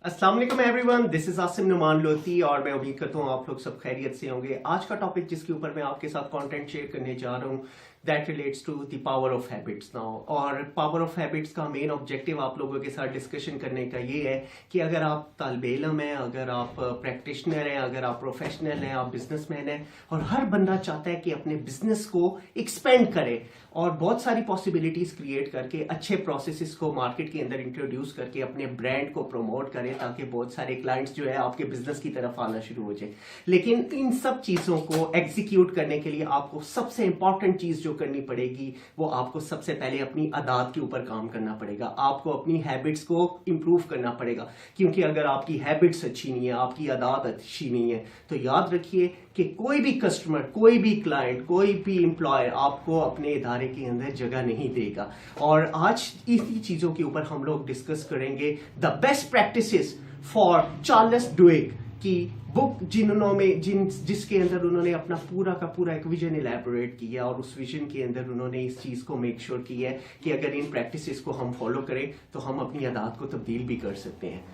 अस्सलाम वालेकुम everyone, this is Asim Numan Loti और मैं उम्मीद करता हूँ आप लोग सब खैरियत से होंगे। आज का टॉपिक जिसके ऊपर मैं आपके साथ कंटेंट शेयर करने जा रहा हूँ that relates to the power of habits now. और पावर ऑफ हैबिट्स का मेन ऑब्जेक्टिव आप लोगों के साथ डिस्कशन करने का ये है कि अगर आप तालिबे इल्म हैं, अगर आप प्रैक्टिशनर हैं, अगर आप प्रोफेशनल हैं, आप बिजनेसमैन हैं और हर बंदा चाहता है कि अपने बिजनेस को एक्सपेंड करे और बहुत सारी पॉसिबिलिटीज क्रिएट करके अच्छे प्रोसेसेस को मार्केट के अंदर इंट्रोड्यूस करके अपने ब्रांड को प्रमोट करे ताकि बहुत सारे क्लाइंट्स जो है आपके बिजनेस की तरफ आना शुरू हो जाए। लेकिन इन सब चीजों को एग्जीक्यूट करने के लिए आपको सबसे इंपॉर्टेंट चीज जो करनी पड़ेगी वो आपको सबसे पहले अपनी आदत के ऊपर काम करना पड़ेगा। आपको अपनी हैबिट्स को इंप्रूव करना पड़ेगा, क्योंकि अगर आपकी हैबिट्स अच्छी नहीं है, आपकी आदत अच्छी नहीं है, तो याद रखिए कि कोई भी कस्टमर, कोई भी क्लाइंट, कोई भी एम्प्लॉयर आपको अपने इदारे के अंदर जगह नहीं देगा। और आज इसी चीजों के ऊपर हम लोग डिस्कस करेंगे the best practices for Charles Duhigg की बुक, जिसके अंदर उन्होंने अपना पूरा का पूरा एक विजन इलैबोरेट किया और उस विजन के अंदर उन्होंने इस चीज को मेक श्योर किया है कि अगर इन प्रैक्टिसेस को हम फॉलो करें तो हम अपनी आदत को तब्दील भी कर सकते हैं।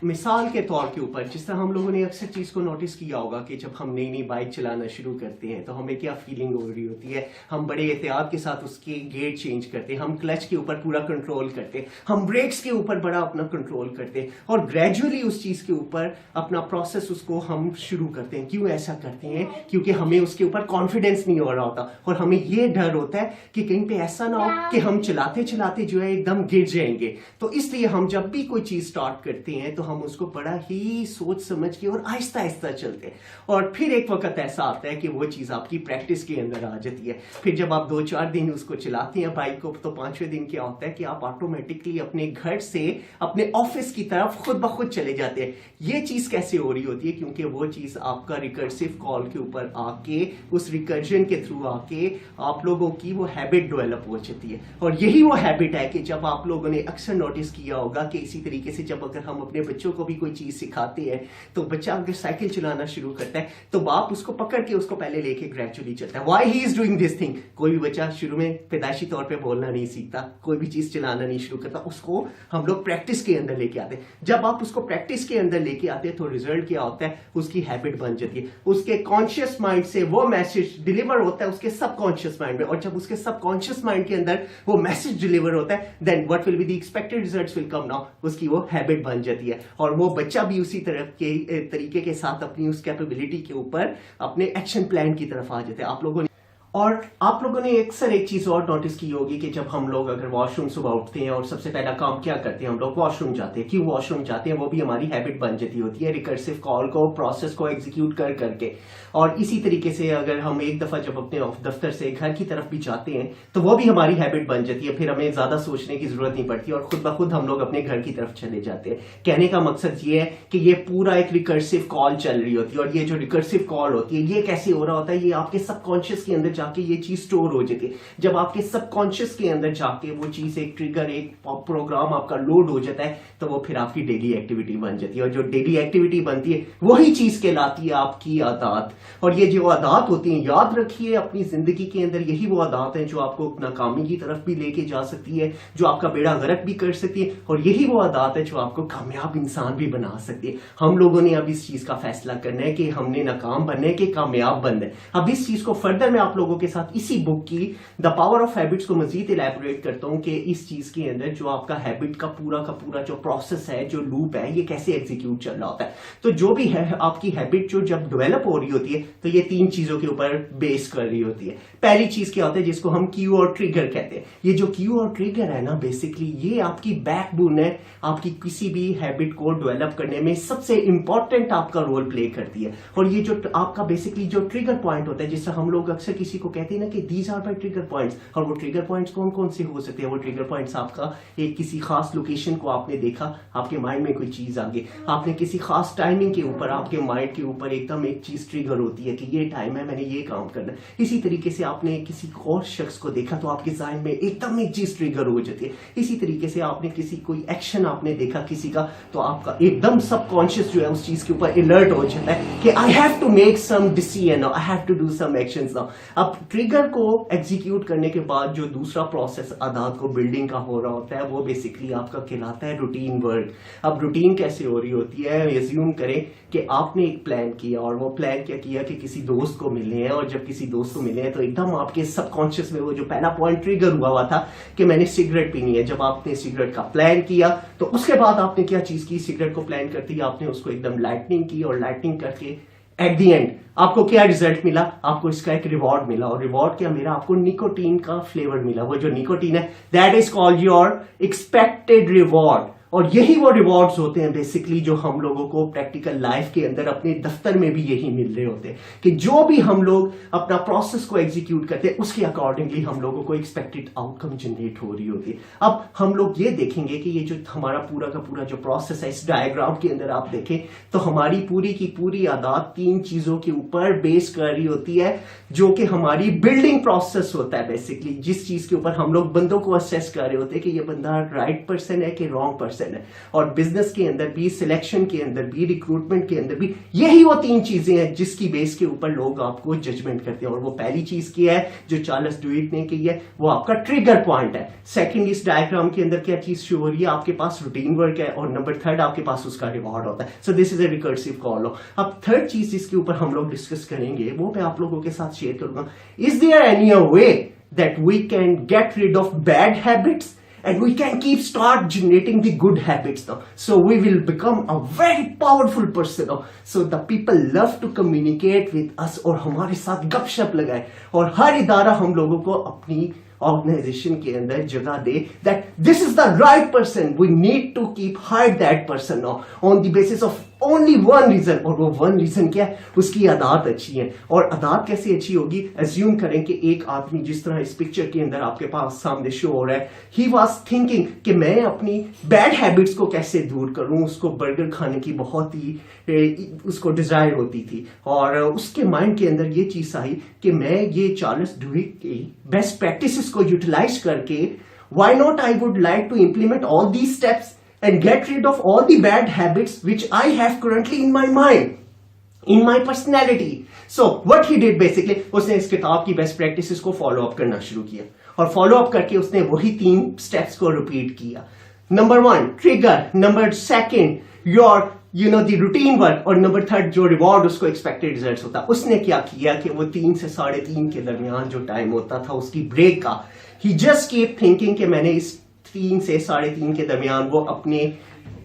मिसाल के तौर के ऊपर, जिस तरह हम लोगों ने अक्सर चीज को नोटिस किया होगा कि जब हम नई नई बाइक चलाना शुरू करते हैं तो हमें क्या फीलिंग हो रही होती है। हम बड़े एहतियात के साथ उसके गेयर चेंज करते हैं, हम क्लच के ऊपर पूरा कंट्रोल करते हैं, हम ब्रेक्स के ऊपर बड़ा अपना कंट्रोल करते हैं और ग्रेजुअली उस चीज के ऊपर अपना प्रोसेस उसको हम शुरू करते हैं। क्यों ऐसा करते हैं? क्योंकि हमें उसके ऊपर कॉन्फिडेंस नहीं हो रहा होता और हमें ये डर होता है कि कहीं पे ऐसा ना हो कि हम चलाते चलाते जो है एकदम गिर जाएंगे। तो इसलिए हम जब भी कोई चीज स्टार्ट करते हैं तो हम उसको बड़ा ही सोच समझ के और आहिस्ता आहिस्ता चलते हैं और फिर एक वक्त ऐसा आता है कि वो चीज आपकी प्रैक्टिस के अंदर आ जाती है। फिर जब आप 2-4 दिन उसको चलाते हैं बाइक को, तो 5वें दिन क्या होता है कि आप ऑटोमेटिकली अपने घर से अपने ऑफिस की तरफ खुद ब खुद चले जाते हैं। ये चीज कैसे हो रही होती है? क्योंकि वो चीज आपका रिकर्सिव कॉल के ऊपर आके, उस रिकर्जन के थ्रू आके आप लोगों की वो हैबिट डेवलप हो जाती है। और यही वो हैबिट है कि जब आप लोगों ने अक्सर नोटिस किया होगा कि इसी तरीके से जब अगर हम अपने बच्चों को भी कोई चीज सिखाते हैं तो बच्चा अगर साइकिल चलाना शुरू करता है तो बाप उसको पकड़ के उसको पहले लेके ग्रेजुअली चलता है। Why he is doing this thing? कोई भी बच्चा शुरू में पैदाइशी तौर पे बोलना नहीं सीखता, कोई भी चीज चलाना नहीं शुरू करता, उसको हम लोग प्रैक्टिस के अंदर लेके आते हैं। जब आप उसको प्रैक्टिस के अंदर लेके आते हैं तो रिजल्ट क्या होता है? उसकी हैबिट बन जाती है। उसके कॉन्शियस माइंड से वो मैसेज डिलीवर होता है उसके सबकॉन्शियस माइंड में, और जब उसके सबकॉन्शियस माइंड के अंदर वो मैसेज डिलीवर होता है then what will be the expected results will come now. उसकी वो हैबिट बन जाती है और वो बच्चा भी उसी तरह के तरीके के साथ अपनी उस कैपेबिलिटी के ऊपर अपने एक्शन प्लान की तरफ आ जाते हैं। आप लोगों ने अक्सर एक चीज और नोटिस की होगी कि जब हम लोग अगर वॉशरूम सुबह उठते हैं और सबसे पहला काम क्या करते हैं, हम लोग वॉशरूम जाते हैं। क्यों वॉशरूम जाते हैं? वो भी हमारी हैबिट बन जाती होती है रिकर्सिव कॉल को, प्रोसेस को एग्जीक्यूट कर करके। और इसी तरीके से अगर हम एक दफा जब अपने दफ्तर से घर की तरफ भी जाते हैं तो वो भी हमारी हैबिट बन जाती है। फिर हमें ज्यादा सोचने की जरूरत नहीं पड़ती और खुद ब खुद हम लोग अपने घर की तरफ चले जाते हैं। कहने का मकसद ये है कि ये पूरा एक रिकर्सिव कॉल चल रही होती है और ये जो रिकर्सिव कॉल होती है ये कैसे हो रहा होता है? ये आपके सबकॉन्शियस के अंदर जाके ये चीज स्टोर हो जाती है। जब आपके सबकॉन्शियस के अंदर जाके वो चीज एक ट्रिगर, एक प्रोग्राम आपका लोड हो जाता है तो वो फिर आपकी डेली एक्टिविटी बन जाती है और जो डेली एक्टिविटी बनती है वही चीज कहलाती है आपकी आदत। और ये जो आदत होती है, याद रखिए अपनी जिंदगी के अंदर यही वो आदत है जो आपको नाकामी की तरफ भी लेके जा सकती है, जो आपका बेड़ा गर्क भी कर सकती है, और यही वो आदत है जो आपको कामयाब इंसान भी बना सकती है। हम लोगों ने अब इस चीज का फैसला करना है कि हमने नाकाम बनना है कि कामयाब बनना है। अब इस चीज को फर्दर मैं आप लोगों के साथ इसी बुक की द पावर ऑफ हैबिट्स को मजीद इलैबोरेट करता हूं कि इस चीज के अंदर जो आपका हैबिट का पूरा जो प्रोसेस है, जो लूप है, ये कैसे एग्जीक्यूट चल रहा होता है। तो जो भी है आपकी हैबिट जो जब डेवलप हो रही होती है तो ये 3 चीजों के ऊपर बेस कर रही होती है। पहली चीज क्या होता है जिसको हम क्यू और ट्रिगर कहते हैं। ये जो क्यू और ट्रिगर है ना, बेसिकली ये आपकी बैकबोन है, आपकी किसी भी हैबिट को डेवलप करने में सबसे इंपॉर्टेंट आपका रोल प्ले करती है। और ये जो आपका बेसिकली जो ट्रिगर पॉइंट होता है, जिससे हम लोग अक्सर किसी को कहते हैं ना कि these are my trigger points, और वो ट्रिगर पॉइंट्स कौन कौन से हो सकते हैं? वो ट्रिगर पॉइंट्स आपका एक किसी खास लोकेशन को आपने देखा, आपके माइंड में कोई चीज आ गई, आपने किसी खास टाइमिंग के ऊपर आपके माइंड के ऊपर एकदम एक चीज ट्रिगर होती है कि ये टाइम है, मैंने ये काम करना है। इसी तरीके से आपने किसी और शख्स को देखा तो आपके ज़हन में एकदम एक चीज ट्रिगर हो जाती है। इसी तरीके से आपने किसी कोई एक्शन आपने देखा किसी का तो आपका एकदम सबकॉन्शियस जो है उस चीज के ऊपर अलर्ट हो जाता है कि I have to make some decision, I have to do some actions now. अब अब ट्रिगर को एग्जीक्यूट करने के बाद जो दूसरा प्रोसेस आदात को बिल्डिंग का हो रहा होता है वो बेसिकली आपका कहलाता है रूटीन वर्क. अब रूटीन कैसे हो रही होती है, एज्यूम करें कि आपने एक प्लान किया और वो प्लान क्या किया कि किसी दोस्त को मिलने हैं, और जब किसी दोस्त को मिले हैं तो एकदम आपके सबकॉन्शियस में वो जो पहला पॉइंट ट्रिगर हुआ था कि मैंने सिगरेट पीनी है. जब आपने सिगरेट का प्लान किया तो उसके बाद आपने क्या चीज की, सिगरेट को प्लान करते ही आपने उसको एकदम लाइटनिंग की, और लाइटनिंग करके एट द एंड आपको क्या रिजल्ट मिला, आपको इसका एक रिवॉर्ड मिला. और रिवॉर्ड क्या मिला, आपको निकोटीन का फ्लेवर मिला. वो जो निकोटीन है that is called your expected reward. और यही वो रिवॉर्ड्स होते हैं बेसिकली जो हम लोगों को प्रैक्टिकल लाइफ के अंदर अपने दफ्तर में भी यही मिल रहे होते हैं कि जो भी हम लोग अपना प्रोसेस को एग्जीक्यूट करते हैं उसके अकॉर्डिंगली हम लोगों को एक्सपेक्टेड आउटकम जनरेट हो रही होती है. अब हम लोग ये देखेंगे कि ये जो हमारा पूरा का पूरा जो प्रोसेस है, इस डायग्राम के अंदर आप देखें तो हमारी पूरी की पूरी आदत 3 चीजों के ऊपर बेस कर रही होती है, जो कि हमारी बिल्डिंग प्रोसेस होता है. बेसिकली जिस चीज के ऊपर हम लोग बंदों को असेस कर रहे होते हैं कि ये बंदा राइट पर्सन है कि रॉन्ग पर्सन है. और बिजनेस के अंदर भी, सिलेक्शन के अंदर भी, रिक्रूटमेंट के अंदर भी यही वो 3 चीजें हैं जिसकी बेस के ऊपर लोग आपको जजमेंट करते हैं. और वो पहली चीज क्या है जो चार्ल्स ड्यूइट ने की है, वो आपका ट्रिगर पॉइंट है. सेकंड, इस डायग्राम के अंदर क्या चीज शो हो रही है, आपके पास रूटीन वर्क है, और नंबर 3 आपके पास उसका रिवॉर्ड होता है. So this is a recursive call. अब थर्ड चीज जिसके ऊपर हम लोग डिस्कस करेंगे वो मैं आप लोगों के साथ शेयर करूंगा. Is there any a way that we can get rid of bad habits and we can start generating the good habits now, so we will become a very powerful person now. So the people love to communicate with us और हमारे साथ गपशप लगाए, और हर इदारा हम लोगों को अपनी ऑर्गेनाइजेशन के अंदर जगह दे that this is the right person, we need to keep hide that person now on the basis of only one reason. और वो one reason क्या है, उसकी आदत अच्छी है. और आदत कैसे अच्छी होगी, एज्यूम करें कि एक आदमी जिस तरह इस पिक्चर के अंदर आपके पास सामने शो हो रहा है, ही वाज थिंकिंग कि मैं अपनी बैड हैबिट्स को कैसे दूर करूं. उसको बर्गर खाने की बहुत ही उसको डिजायर होती थी, और उसके माइंड के अंदर ये चीज आई कि मैं ये चार्ल्स ड्यूइट की बेस्ट प्रैक्टिसेस को यूटिलाइज करके why not I would like to implement all these steps and get rid of all the bad habits which I have currently in my mind, in my personality. So what he did basically, उसने इस किताब की best practices को follow up करना शुरू किया, और follow up करके उसने वही 3 स्टेप्स को रिपीट किया. Number 1 trigger, number 2 your the routine work, और नंबर 3 जो रिवॉर्ड उसको एक्सपेक्टेड रिजल्ट्स होता. उसने क्या किया कि वो 3 से 3:30 के दरमियान जो टाइम होता था उसकी ब्रेक का, ही जस्ट कीप थिंकिंग कि मैंने इस 3 से 3:30 के दरमियान वो अपने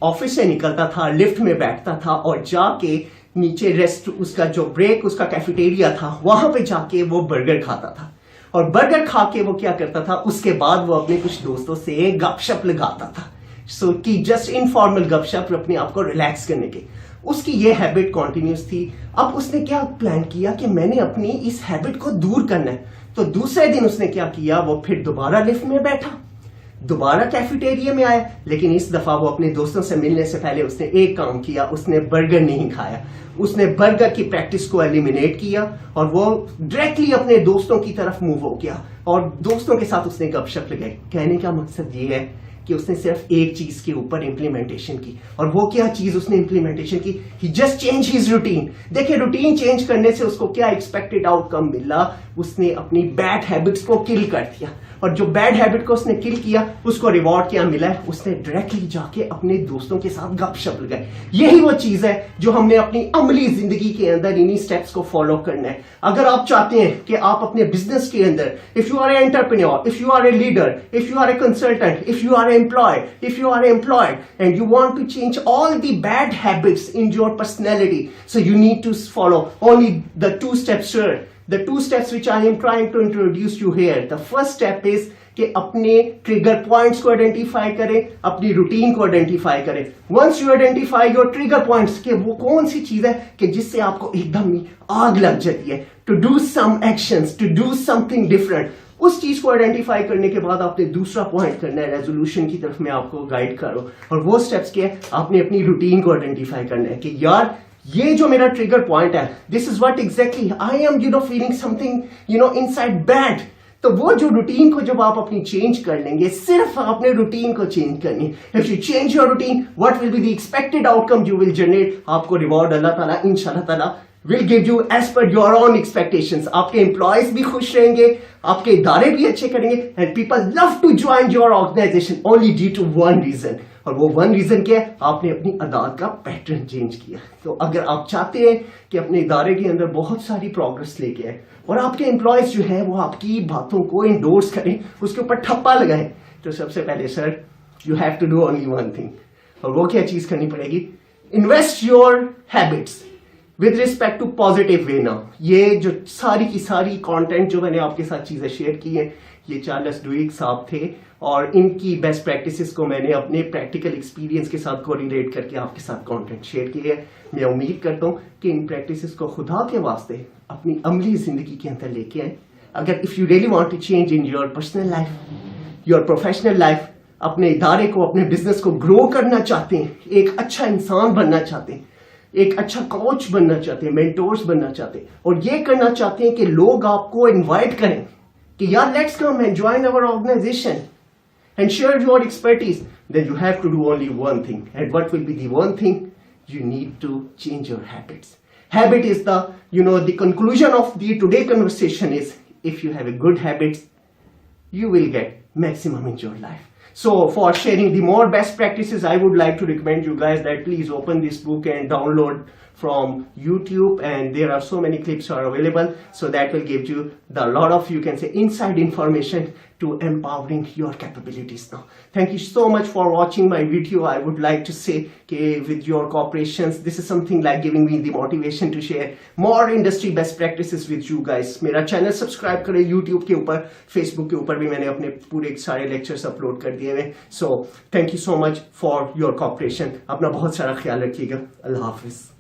ऑफिस से निकलता था, लिफ्ट में बैठता था, और जाके नीचे रेस्ट, उसका जो ब्रेक, उसका कैफेटेरिया था, वहां पे जाके वो बर्गर खाता था. और बर्गर खा के वो क्या करता था, उसके बाद वो अपने कुछ दोस्तों से गपशप लगाता था. सो कि जस्ट इनफॉर्मल गपशप अपने आप को रिलैक्स करने के. उसकी ये हैबिट कॉन्टिन्यूस थी. अब उसने क्या प्लान किया कि मैंने अपनी इस हैबिट को दूर करना है. तो दूसरे दिन उसने क्या किया, वो फिर दोबारा लिफ्ट में बैठा, दोबारा कैफेटेरिया में आया, लेकिन इस दफा वो अपने दोस्तों से मिलने से पहले उसने एक काम किया, उसने बर्गर नहीं खाया. उसने बर्गर की प्रैक्टिस को एलिमिनेट किया, और वो डायरेक्टली अपने दोस्तों की तरफ मूव हो गया, और दोस्तों के साथ उसने गपशप लगाई. कहने का मकसद ये है कि उसने सिर्फ एक चीज के ऊपर इंप्लीमेंटेशन की. और वो क्या चीज उसने इंप्लीमेंटेशन की, ही जस्ट चेंज हिज रूटीन. देखिए रूटीन चेंज करने से उसको क्या एक्सपेक्टेड आउटकम मिला, उसने अपनी बैड हैबिट्स को किल कर दिया. और जो बैड हैबिट को उसने किल किया, उसको रिवॉर्ड क्या मिला है, उसने डायरेक्टली जाके अपने दोस्तों के साथ गपशप लगाई. यही वो चीज है जो हमने अपनी अमली जिंदगी के अंदर इन्हीं स्टेप्स को फॉलो करना है. अगर आप चाहते हैं कि आप अपने बिजनेस के अंदर, if you are a entrepreneur, if you are a leader, if you are a consultant, if you are if you are employed and you want to change all the bad habits in your personality, so you need to follow only the 2 steps here. The 2 steps which I am trying to introduce you here. The first step is कि अपने trigger points को identify करें, अपनी routine को identify करें. Once you identify your trigger points, कि वो कौन सी चीज है कि जिससे आपको एकदम ही आग लग जाती है, to do some actions, to do something different. उस चीज को आइडेंटिफाई करने के बाद आपने दूसरा पॉइंट करना है, रेजोल्यूशन की तरफ मैं आपको गाइड कर रहा हूं. और वो स्टेप्स क्या है, आपने अपनी रूटीन को आइडेंटिफाई करना है कि यार ये जो मेरा ट्रिगर पॉइंट है, this is what exactly I am feeling something inside bad. तो वो जो रूटीन को जब आप अपनी चेंज कर लेंगे, सिर्फ आपने रूटीन को चेंज करनी है. If you change your routine, what will be the expected outcome you will generate, आपको रिवॉर्ड अल्लाह ताला इंशाल्लाह ताला will give you as per your own expectations. आपके एम्प्लॉयज भी खुश रहेंगे, आपके इदारे भी अच्छे करेंगे, and people love to join your organization only due to one reason. और वो वन रीजन क्या है? आपने अपनी अदात का पैटर्न चेंज किया. तो अगर आप चाहते हैं कि अपने इदारे के अंदर बहुत सारी प्रोग्रेस लेके आए और आपके एम्प्लॉयज जो है वो आपकी बातों को इंडोर्स करें, उसके ऊपर ठप्पा लगाएं, तो सबसे पहले sir you have to do only one thing. और वो क्या चीज करनी पड़ेगी? Invest your habits with respect to positive way. Now ये जो सारी की सारी कंटेंट जो मैंने आपके साथ चीजें शेयर की हैं, ये चार्ल्स डुइग साहब थे और इनकी बेस्ट प्रैक्टिसेस को मैंने अपने प्रैक्टिकल एक्सपीरियंस के साथ कोरिलेट करके आपके साथ कंटेंट शेयर किए है. मैं उम्मीद करता हूँ कि इन प्रैक्टिसेस को खुदा के वास्ते अपनी अमली जिंदगी के अंदर लेके आए. अगर if you really want to change in your personal life, your professional life, अपने इदारे को, अपने बिजनेस को ग्रो करना चाहते हैं, एक अच्छा इंसान बनना चाहते हैं, एक अच्छा कोच बनना चाहते हैं, मेंटोर्स बनना चाहते हैं, और ये करना चाहते हैं कि लोग आपको इनवाइट करें कि यार let's come and join our organisation and share your expertise, then you have to do only one thing. And what will be the one thing? You need to change your habits. Habit is the conclusion of the today conversation is, if you have a good habits, you will get maximum in your life. So for sharing the more best practices, I would like to recommend you guys that please open this book and download from YouTube, and there are so many clips are available, so that will give you the lot of, you can say, inside information to empowering your capabilities. Now thank you so much for watching my video. I would like to say with your cooperations, this is something like giving me the motivation to share more industry best practices with you guys. मेरा channel subscribe करें YouTube के ऊपर, Facebook के ऊपर भी मैंने अपने पूरे सारे लेक्चर्स अपलोड कर दिए हैं. So thank you so much for your cooperation. अपना बहुत सारा ख्याल रखिएगा. अल्लाह हाफिज.